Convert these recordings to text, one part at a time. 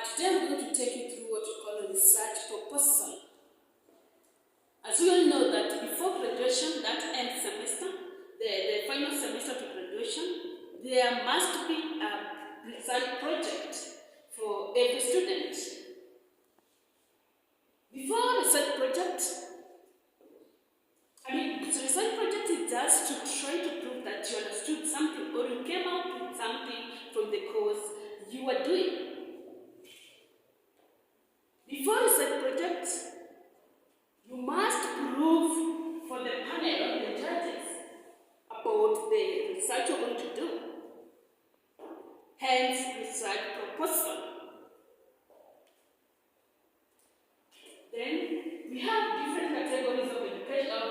Today I'm going to take you through what we call a research proposal. As we all know that before graduation, that end semester, the final semester to graduation, there must be a research project for every student. Before research project, the research project is just to try to prove that you understood something or you came out with something from the course you were doing. Before research project, you must prove for the panel of the judges about the research you're going to do. Hence, research proposal. Then we have different categories of education,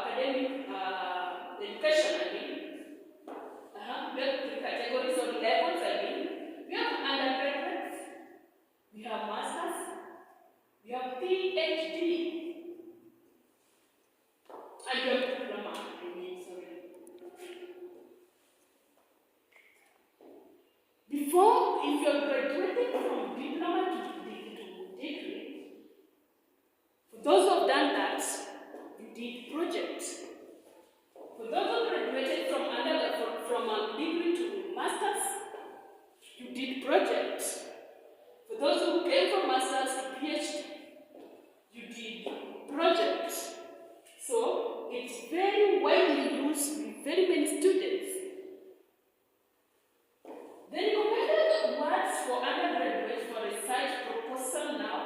academic education. We have three categories of levels. We have undergraduates, we have masters, we have PhD, and we have diploma. Before, if you're graduating from diploma to degree, for those who have done that, you did project. For those who graduated from degree to masters, you did project. For those who came from masters to PhD, you did project. So it's very widely used with very many students. The recommended words for undergraduates for research proposal now,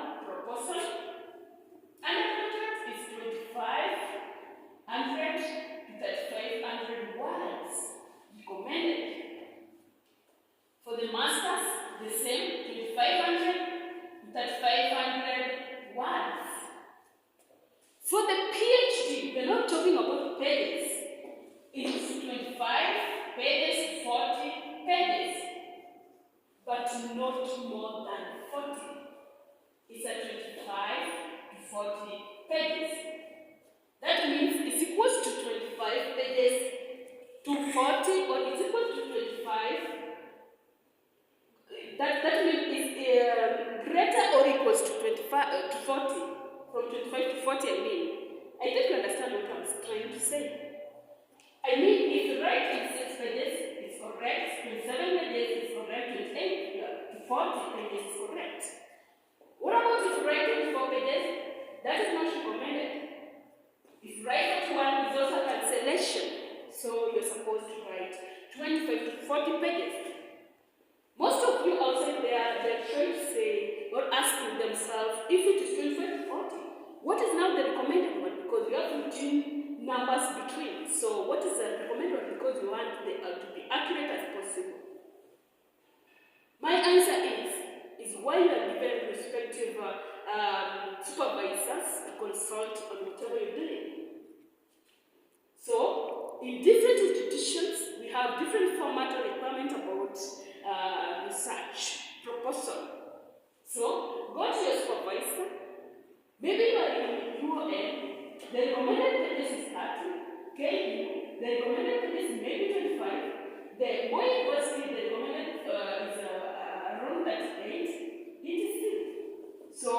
undergraduate is 2,500 to 3,500 words recommended. For the masters, the same, 2,500 to 3,500 words. For the PhD, we're not talking about pages. It's 25 pages, 40 pages, but not more than 40. It's a 25 to 40 pages. That means it's equals to 25 pages to 40, or it's equal to 25. That means it's greater or equals to 25 to 40. From 25 to 40, I think you understand what I'm trying to say. If you write in 6 pages, it's correct. 27 pages is correct. 28 to 40 pages is correct. What about if you write in 4 pages? That is not recommended. If you write at 1, it's also a cancellation. So you're supposed to write 25 to 40 pages. Most of you outside there, they're trying to say or asking themselves if it is 25 to 40. What is now the recommended one? Because we have 15 numbers between. So what is the recommended one? Because we want the to be accurate as possible. My answer is why you are given respective supervisors to consult on whatever you're doing. So in different institutions, we have different format or requirement about research proposal. So go to your supervisor. Maybe you are in UON, the recommended pages is 30, KU, the recommended pages is maybe 25, the Moi University, the recommended is around 38, etc. So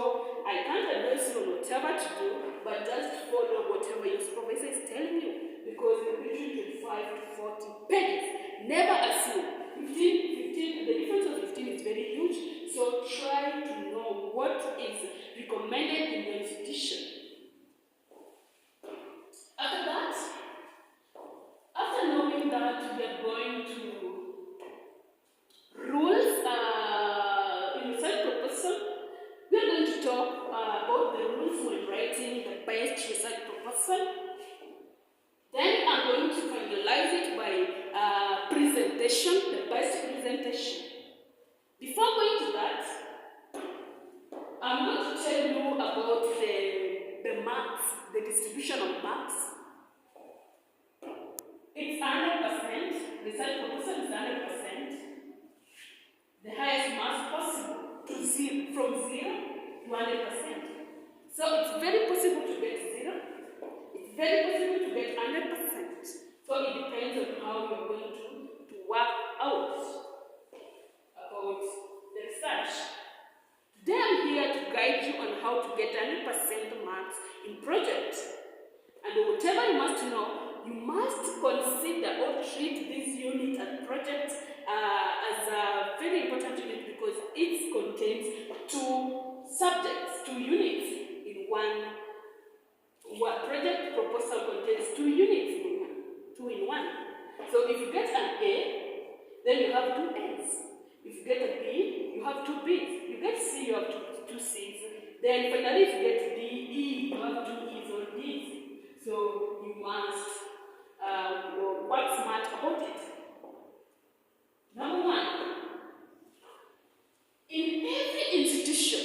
I can't advise you on whatever to do, but just follow whatever your supervisor is telling you, because it's between 25 to 40 pages. Never assume. 15, the difference of 15 is very huge, so try to know what is recommended in the institution. After knowing that, we are going to rules in research proposal. We are going to talk about the rules when writing the best research proposal. Then I'm going to finalize it by presentation, the best presentation. Before going to that, I'm going to tell you about the marks, the distribution of marks. It's 100%, research proposal is 100%. The highest marks possible from 0 to 100%. So it's very possible to get 0. It's very possible to get 100%. So it depends on how you're going to work out about the research. 100% marks in project. And whatever you must know, you must consider or treat this unit and project as a very important unit because it contains 2 subjects, 2 units in one. What project proposal contains 2 units in one, 2 in 1. So if you get an A, then you have 2 A's. If you get a B, you have 2 B's. You get C, you have 2 C's. Then finally, if you get D, E, you have 2 E's or D's. So you must work smart about it. Number 1, in every institution,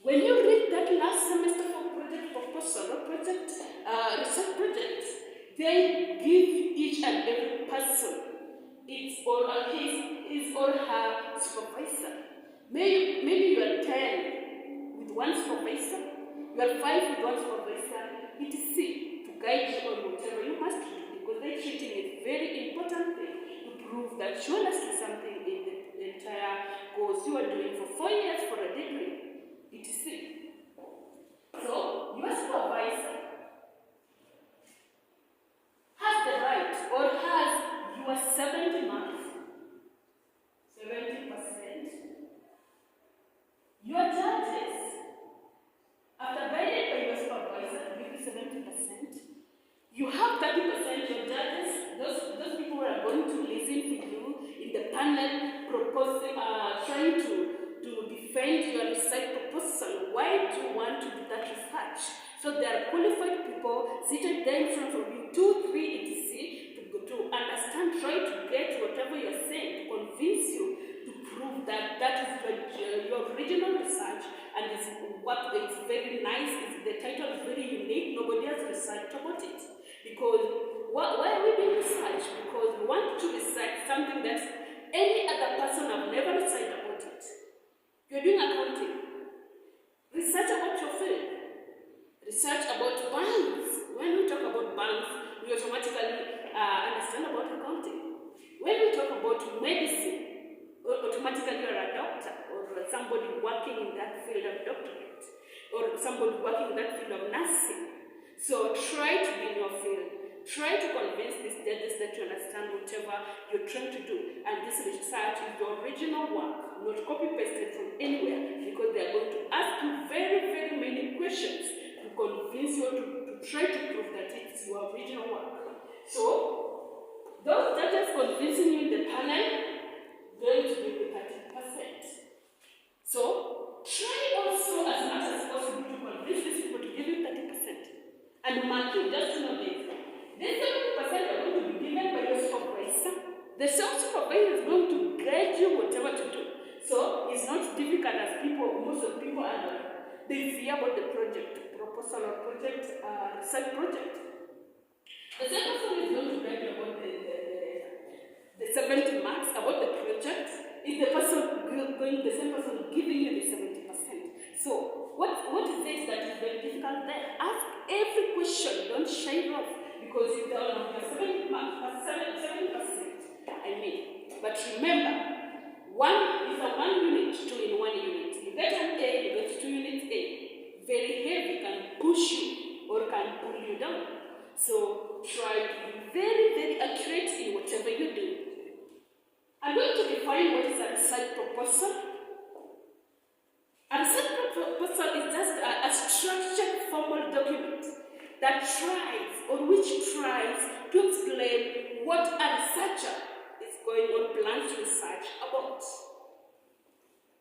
when you read that last semester for project proposal or project research project, they give each and every person his or her supervisor. Maybe you are 10 with one supervisor, you are 5 with one supervisor, etc. to guide you on whatever you must do because they're treating it very important thing to prove that you understand something in the entire course you are doing for 4 years for a degree, etc. So, your supervisor has the right or has your 70 marks, 70%. Your judges, after guided by your supervisor, give you 70%. You have 30% your judges, those people who are going to listen to you in the panel proposing, trying to defend your research proposal. Why do you want to do that research? So there are qualified people seated there in front of you, 2, 3, etc. to understand, try to get whatever you're saying, to convince you, to prove that that is your original research and it's very nice, the title is very unique, nobody has researched about it. Because why are we doing research? Because we want to research something that any other person have never researched about it. You're doing accounting. Research about your field. Research about banks. When we talk about banks, we automatically understand about accounting. When we talk about medicine, automatically you're a doctor or somebody working in that field of doctorate or somebody working in that field of nursing. So try to be in your field. Try to convince these judges that you understand whatever you're trying to do. And this research is the original work, not copy-pasted from anywhere, because they are going to ask you very, very many questions to convince you to try to prove that it's your original work. So, those judges convincing you in the panel going to be the 30%. So, try also as much as possible to convince these people to give you 30%. And mark you, just to know this. This 70% are going to be given by your supervisor. The self-supervisor is going to guide you whatever to do. So it's not difficult as most of the people are. They fear about the project proposal or project research project. The second person is going to guide you about the 70 marks about the project. Is the same person giving you the 70%. So what is it that is very difficult there? Ask every question. Don't shy off. Because you tell them you're 70%, but remember, one is a 1 unit, 2 in 1 unit. You get an A, you get 2 units A. Very heavy, can push you or can pull you down. So try to be very, very accurate in whatever you do. I'm going to define what is a research proposal. A research proposal is just a structured formal document that which tries to explain what a researcher is going on plans to research about.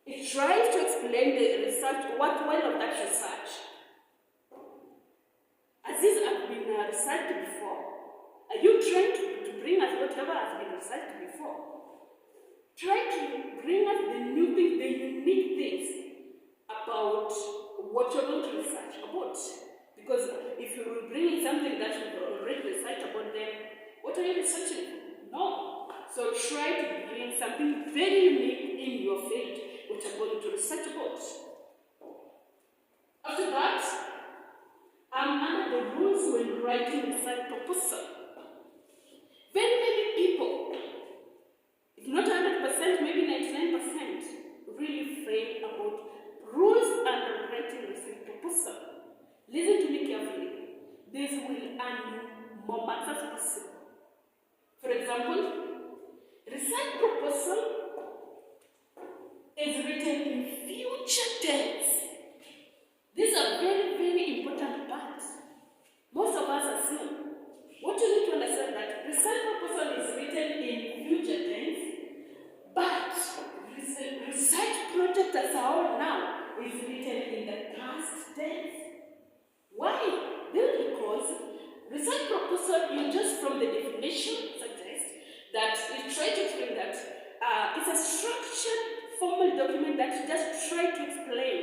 It tries to explain the research, what well of that research. As this has been researched before, are you trying to bring us whatever has been researched before? Try to bring us the new things, the unique things about what you're going to research about. Because if you will bring in something that you've already researched about them, what are you researching? No. So try to bring something very unique in your field, which you're going to research about. After that, under the rules when writing research proposal, very many people, if not 100%, maybe 99%, really fail about rules and writing research proposal. future tense. These are very, very important parts. Most of us assume. What you need to understand that research proposal is written in future tense, but research project as a whole now is written in the past tense. Why? This because research proposal, you just from the definition suggest that it tries to explain that it's a structured formal document that just try to explain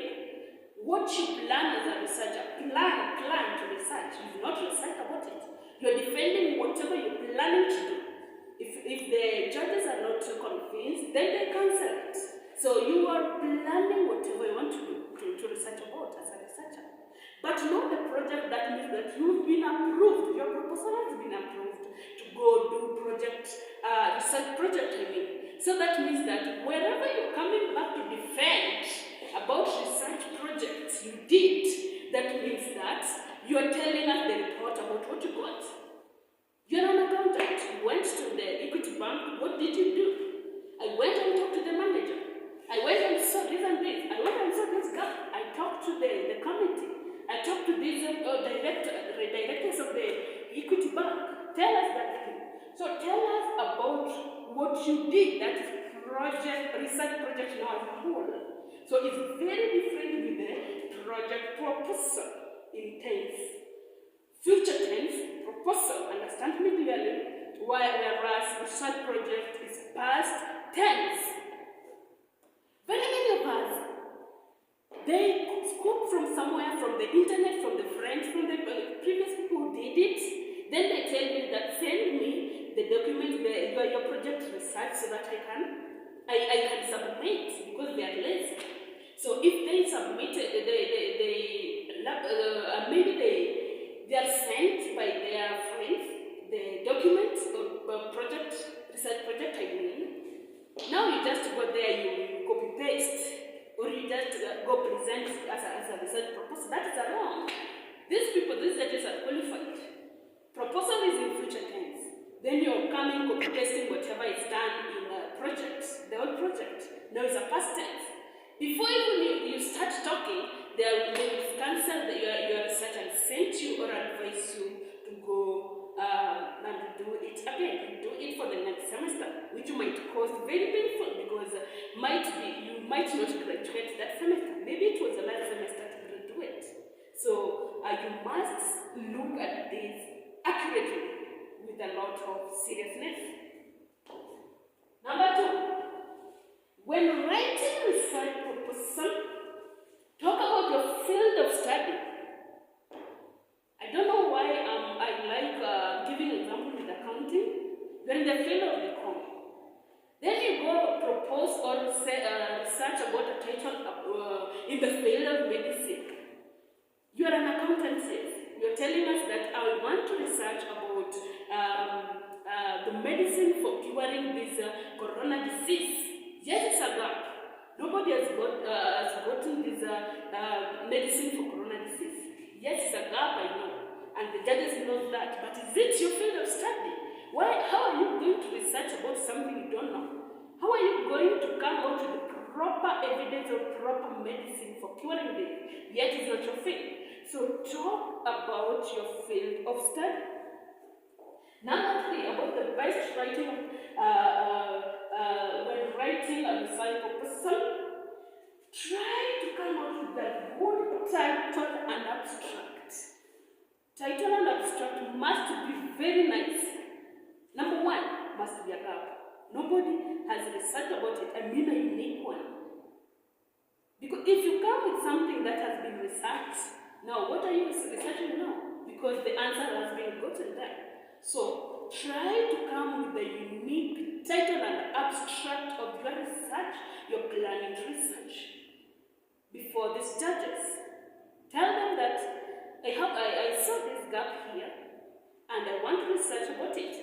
what you plan as a researcher. Plan to research. You do not research about it. You are defending whatever you're planning to do. If the judges are not convinced, then they cancel it. So you are planning whatever you want to do to research about as a researcher. But not the project. That means that you've been approved. Your proposal has been approved to go do research project. So that means that wherever you're coming back to defend about research projects you did, that means that you are telling us the report about what you got. You're an accountant. You went to the Equity Bank. What did you do? I went and talked to the manager. I went and saw this and this. I went and saw this guy. I talked to the committee. I talked to these directors of the Equity Bank. Tell us that thing. So tell us about what you did. That is research project now as a whole. So it's very different with the project proposal in tense. Future tense, proposal, understand me clearly, whereas research project is past tense. Very many of us, they scoop from somewhere, from the internet, from the friends, from the previous people who did it. Then they tell me that send me the document, your project research, so that I can submit, because they are lazy. So if they submitted, maybe they are sent by their friends the documents or research project. Now you just go there, you copy paste, or you just go present as a research proposal. That is wrong. These people, these judges are qualified. Proposal is in future tense. Then you're coming copy pasting whatever is done in a project, the whole project. Now it's a past tense. Before even you start talking, they will cancel your research and send you or advise you to go and do it again. Do it for the next semester, which might cause very painful, because you might not graduate that semester. Maybe it was the last semester to graduate. So you must look at this accurately with a lot of seriousness. Number 2. When writing research proposal, talk about your field of study. I don't know why I like giving example with accounting. You're in the field of the com. Then you go propose or say, research about a title in the field of medicine. You are an accountant, yes. You're telling us that I want to research about the medicine for curing this corona disease. Yes, it's a gap. Nobody has gotten this medicine for corona disease. Yes, it's a gap, I know. And the judges know that. But is it your field of study? How are you going to research about something you don't know? How are you going to come out with the proper evidence or proper medicine for curing this? Yet it's not your field. So talk about your field of study. Number 3, about the best writing when writing a research proposal, try to come out with a good title and abstract. Title and abstract must be very nice. Number 1, must be a gap. Nobody has researched about it. I mean a unique one. Because if you come with something that has been researched, now what are you researching now? Because the answer has been gotten there. So try to come with a unique title and abstract of your research, your planning to research. Before these judges, tell them that I saw this gap here and I want to research about it.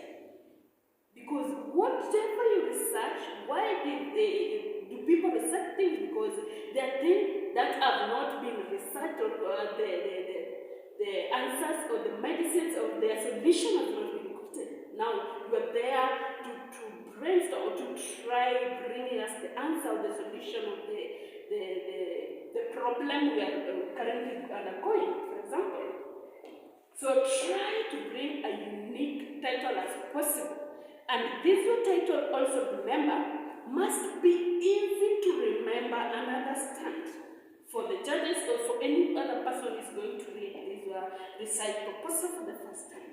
Because whatever you research, why do people research things? Because there are things that have not been researched, or the answers or the medicines or their solution has not been gotten. Now you are there to brainstorm or to try bringing us the answer or the solution of the problem we are currently undergoing, for example. So try to bring a unique title as possible. And this your title, also remember, must be easy to remember and understand for the judges or for any other person who is going to read this recite proposal for the first time.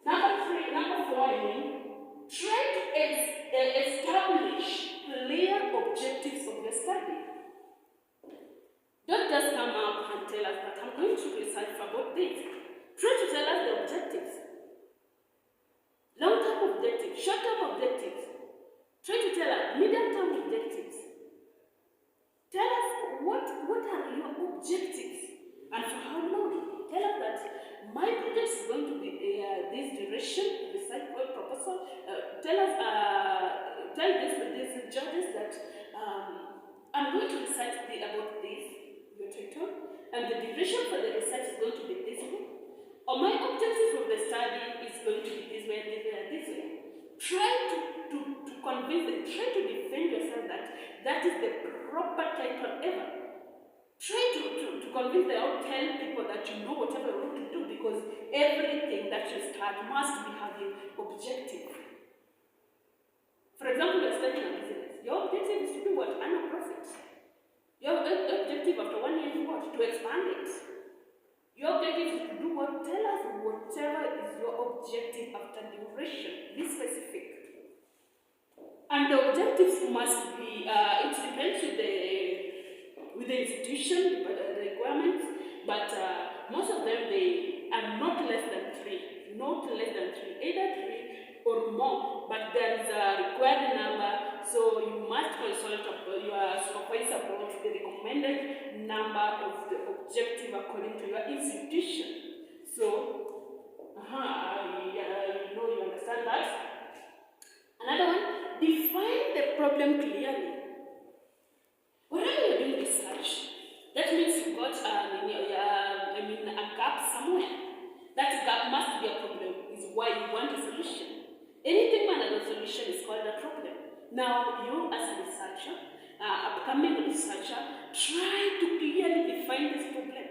Number 4, try to establish clear objectives of your study. Don't just come up and tell us that I'm going to research about this. Try to tell us the objectives. Long-term objectives, short-term objectives. Try to tell us medium-term objectives. Tell us what are your objectives and for how long. Tell us that my project is going to be this duration, research proposal. Tell these judges that I'm going to research about this, your title, and the duration for the research is going to be this way. Or my objectives of the study is going to be this way, this way, and this way. Try to convince them, try to defend yourself that that is the proper title ever. Try to convince them or tell people that you know whatever you want to do, because everything that you start must be having objective. For example, you're starting a business. Your objective is to do what? Earn a profit. Your objective after 1 year is what? To expand it. Your objective is to do what? Tell us whatever is your objective after duration. Be specific. And the objectives must be, it depends with the institution, the requirements, but most of them, they are not less than 3. Not less than 3. Either 3 or more, but there is a required number, so you must consult your supervisor about the recommended number of the objective according to your institution. So, you understand that. Another one, define the problem clearly. Whenever you're doing research, that means you've got a gap somewhere. That gap must be a problem, is why you want a solution. Anything more than a solution is called a problem. Now, you as a researcher, upcoming researcher, try to clearly define this problem.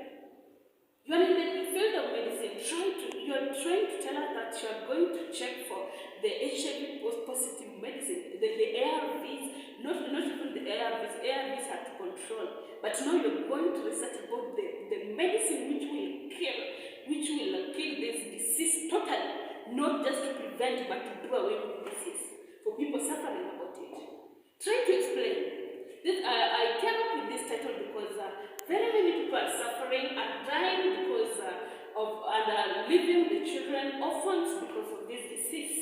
You are in the field of medicine, you are trying to tell us that you are going to check for the HIV positive medicine, the ARVs, not even the ARVs. ARVs are to control, but now you're going to research about the medicine which will kill this disease totally, not just to prevent but to do away with the disease for people suffering about it. Try to explain. I came up with this title because very many people are suffering and dying because leaving the children orphans because of this disease.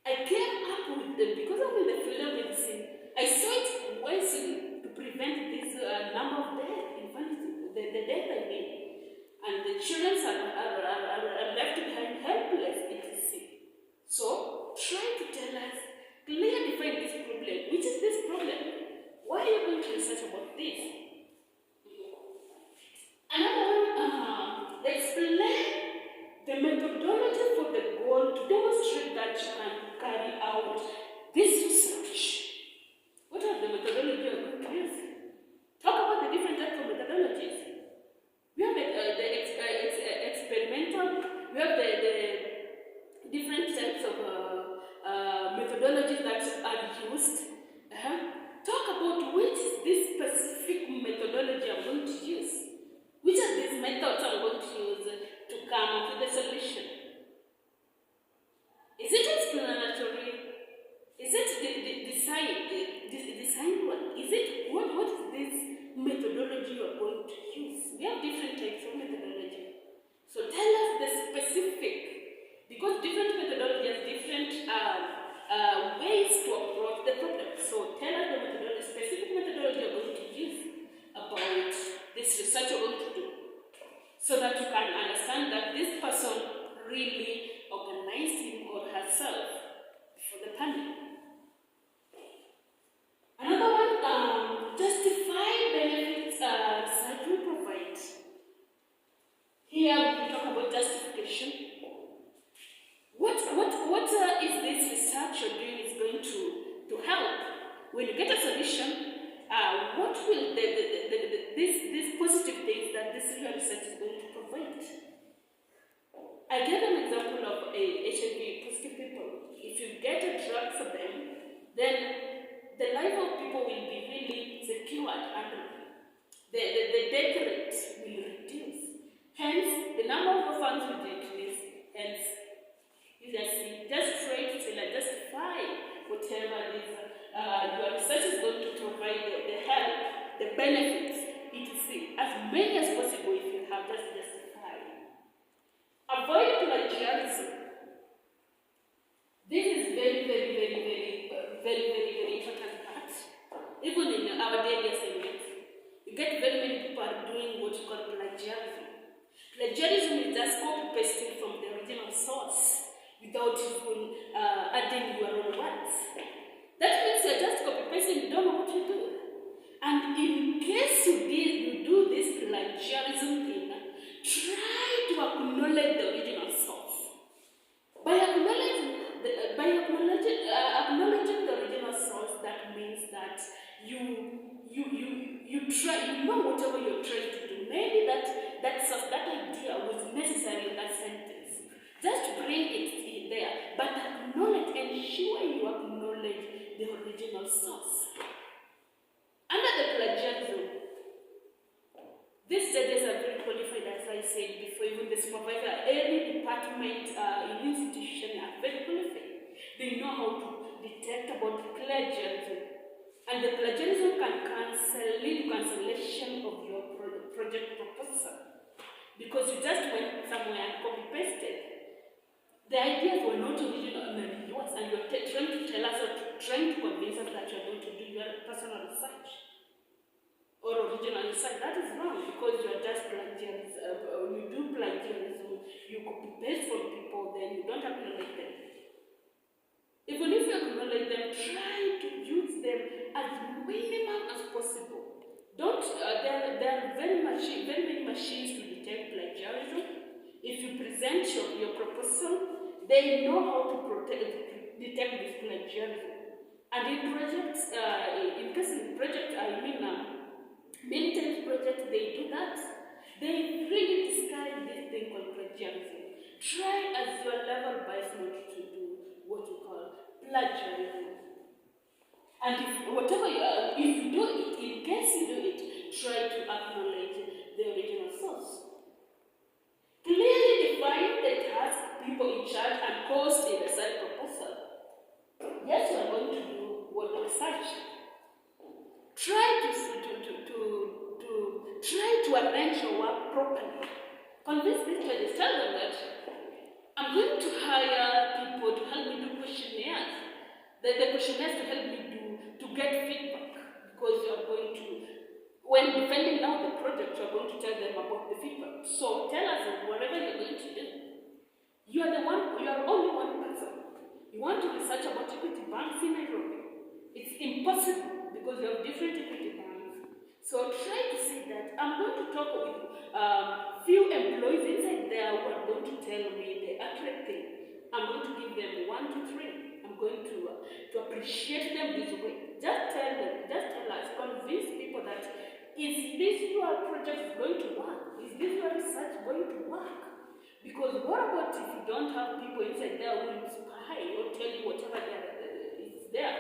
I came up with them because I'm in the field of medicine. I saw it wisely to prevent this number of death, infanticide, the death I mean. And the children are left behind helpless, etc. So, try to tell us, clearly define this problem. Which is this problem? Why are you going to research about this? Another one, explain the methodology for the goal to demonstrate that you can carry out this research. What are the methodologies you are going to use? Talk about the different types of methodologies. We have the experimental, we have the different types of methodologies that are used. Talk about which is this specific methodology I'm going to use. Which are these methods I'm going to use to come up with a solution? Is it explanatory? Is it the design one? Is it what is this methodology you are going to use? We have different types of methodology. So tell us the specific, because different methodology has different ways to approach the problem. So tell us the methodology, specific methodology you are going to use about this research you're going to do, so that you can understand that this person really organized him or herself for the panel. Another one, justify benefits research will provide. Here we talk about justification. What is this research you're doing is going to help? When you get a solution, what will the these positive things that this research is going to provide. I gave an example of HIV positive people. If you get a drug for them, then the life of people will be really secured and the death rate will reduce. Hence, the number of orphans will decrease. Hence, you just try to justify whatever it is your research is going to provide the help, the benefits, etc. As many as possible if you have just justify. Avoid plagiarism. This is very important part. Even in our daily assignments, you get very many people are doing what you call plagiarism. Plagiarism is just copy-pasting from the original source without even adding your own words. That means you're just copy-pasting, you don't know what you do. And in case you do this plagiarism thing, try to acknowledge the original source. By acknowledging the original source, that means that you try, you know whatever you're trying to do. Maybe that idea was necessary in that sentence. Just bring it in there, but acknowledge, ensure you acknowledge the original source. Under the plagiarism, these judges are very qualified, as I said before. Even the supervisor, any department in institution are very qualified. They know how to detect about plagiarism. And the plagiarism can lead to cancellation of your project proposal. Because you just went somewhere and copy-pasted. The ideas were not original and yours, and you're trying to tell us or trying to convince us that you're going to do your personal research or original research. That is wrong, because you're just plagiarism. You do plagiarism, you copy-paste from people, then you don't acknowledge them. Even if you acknowledge them, try to use them as minimum as possible. Don't. There are very many machines to detect plagiarism. If you present your proposal, they know how to detect this plagiarism. And in projects, many times projects, they do that. They really disguise this thing called plagiarism. Try as your level best not to do what you call plagiarism. And if you do it, in case you do it, try to acknowledge the original source. Clearly define the task, people in charge, and cost in the research proposal. Yes, you are going to do what research. Try to arrange your work properly. Convince these judges, tell them that I'm going to hire people to help me do questionnaires. The questionnaires to help me to get feedback, because you are going to, when defending now the project, you are going to tell them about the feedback. So tell us whatever you're going to do. You are only one person. You want to research about equity banks in Nairobi. It's impossible because you have different equity banks. So try to say that I'm going to talk with few employees inside there who are going to tell me the accurate thing. I'm going to give them 1 to 3. I'm going to appreciate them this way. Just tell us, convince people that is this your project going to work? Is this your research going to work? Because what about if you don't have people inside there who will spy or tell you whatever is there?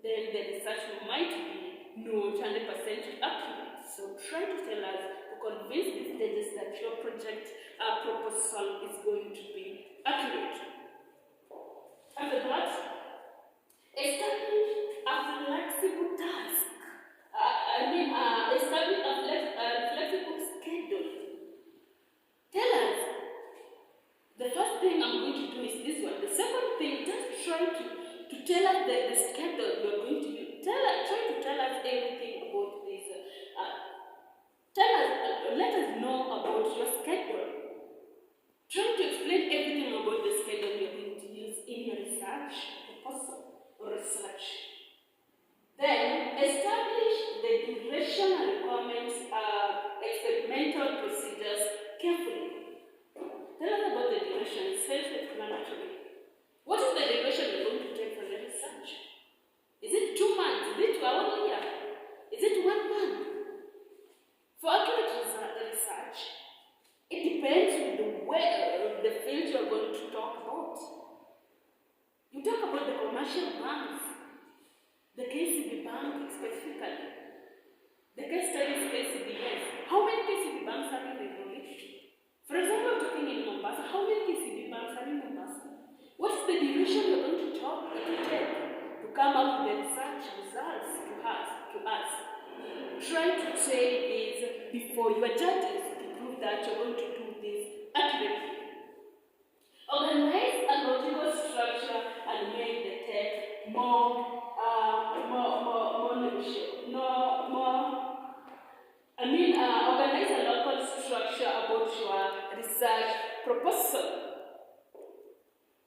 Then the research might be not 100% accurate. So try to tell us, to convince these judges that your project proposal is going to be accurate. After that, establish a flexible task. Establish a flexible schedule. Tell us, the first thing I'm going to do is this one. The second thing, just try to tell us the schedule you're going to do. Try to tell us everything about this. Let us know about your schedule. Try to explain everything about the schedule you're going to use in your research proposal or research. Then establish the duration and requirements, experimental procedures carefully. Tell us about the duration, self-explanatory. What is the duration you're going to take for your research? Is it 2 months? Is it 1 year? Is it 1 month? specifically. The case study is KCB. How many KCB banks are in Nairobi? For example, talking in Mombasa, how many KCB banks are in Mombasa? What is the duration you're going to take to come up with the research results to us? Try to say this before your judges to prove that you're going to do this accurately. Organize a logical structure and make the text more organize a local structure about your research proposal.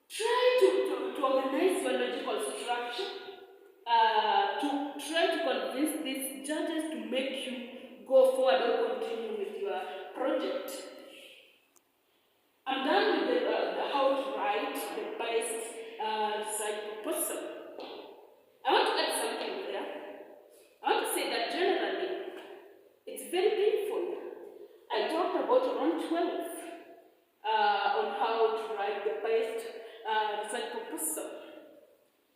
Try to organize your logical structure to try to convince these judges to make you go forward or continue with your project. I'm done with the how to write the best research proposal. I want to add something there. I want to say that generally, it's very painful. I talked about around 12 on how to write the best research proposal.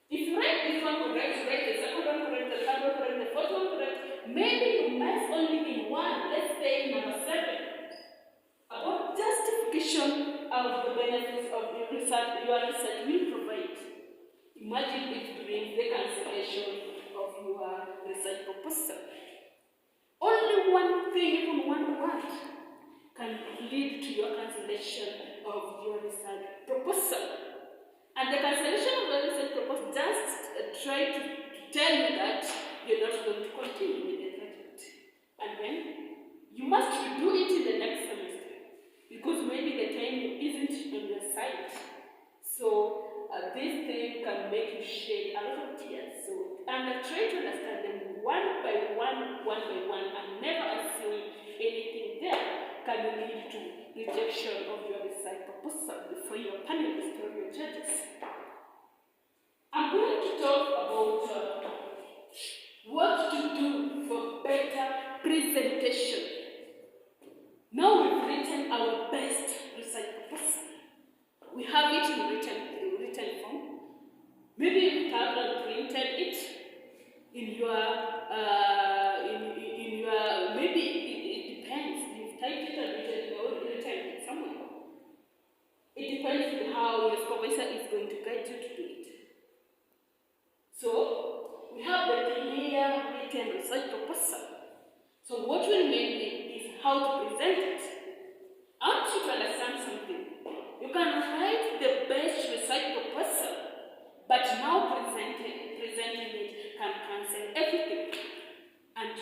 If you write this one correct, you write the second one correct, the third one correct, the fourth one correct, maybe you might only be one, let's say number 7, about justification of the benefits of your research will provide. Imagine it during the cancellation of your research proposal. Only one thing, even one word, can lead to your cancellation of your research proposal. And the cancellation of the research proposal just try to tell you that you're not going to continue with the project. And then you must redo it in the next semester because maybe the time isn't on your side. So this thing can make you shed a lot of tears. So, and try to understand them one by one, and never assume anything there can lead to rejection of your research proposal before your panelists or your judges. I'm going to talk about what to do for better presentation. Now we've written our best research proposal. We have it in written form. Maybe you have printed it in your maybe it depends. You've typed it and written it somewhere. It depends on how your supervisor is going to guide you to do it. So we have the clear written research proposal. So what we mean is how to present it. I want you to understand something. You can write the best research proposal, but now presenting it can cancel everything. And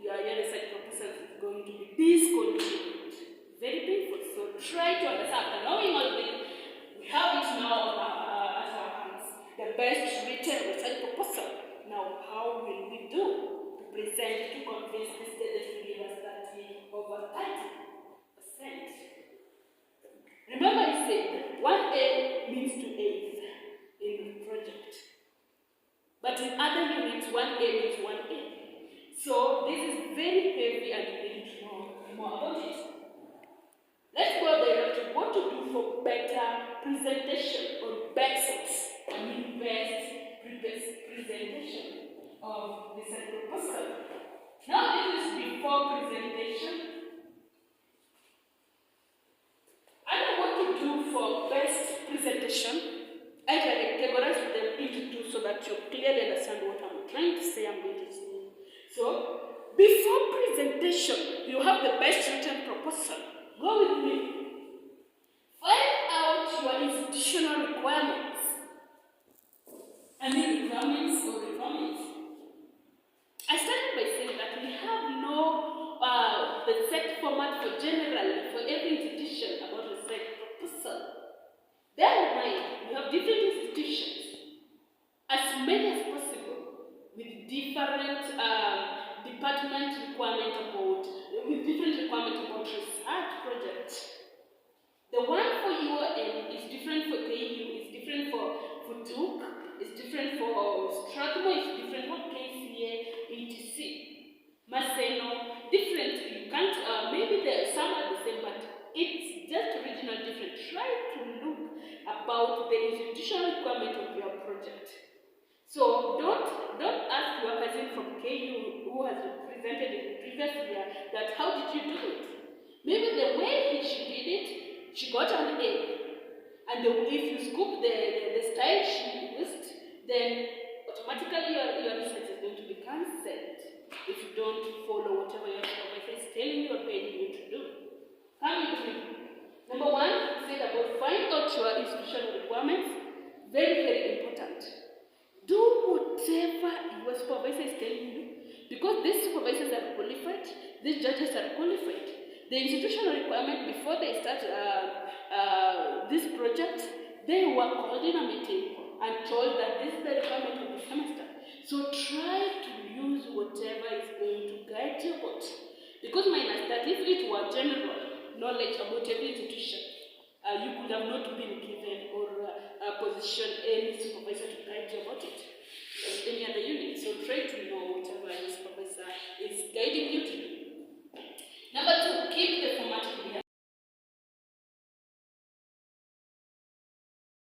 your research proposal is going to be discontinued. Very painful. So try to understand. After knowing all this, we have it now at our hands. The best written research proposal. Now, how will we do to present to convince the students to give us 30 over 30%? Remember I said 1A means 2A's in the project. But in other units, 1A means 1A. So this is very heavy and we need to know more about it. Let's go directly to what to do for better presentation or best presentation of the proposal. Now this is before presentation. For best presentation, I categorize them into two so that you clearly understand what I'm trying to say. I'm going to say. So, before presentation, you have the best written proposal. Go with me. Find out your institutional requirements. Any requirements or requirements? I started by saying that we have no the set format for generally for every institution about the set proposal. Bear in mind, we have different institutions, as many as possible, with different department requirement about research projects. The one for UOM is different for KU, is different for Duke, is different for Strathmore, is different for KCA, etc. Maseno, different. You can't, maybe some are the same, but it's just regional different. Try to look about the institutional requirement of your project. So don't ask your cousin from KU supervisors are qualified, these judges are qualified. The institutional requirement before they start this project, they were called in a meeting and told that this is the requirement of the semester. So try to use whatever is going to guide your vote. Because minus that, if it were general knowledge about every institution, you could have not been given or positioned any supervisor to guide you about it, any other unit. So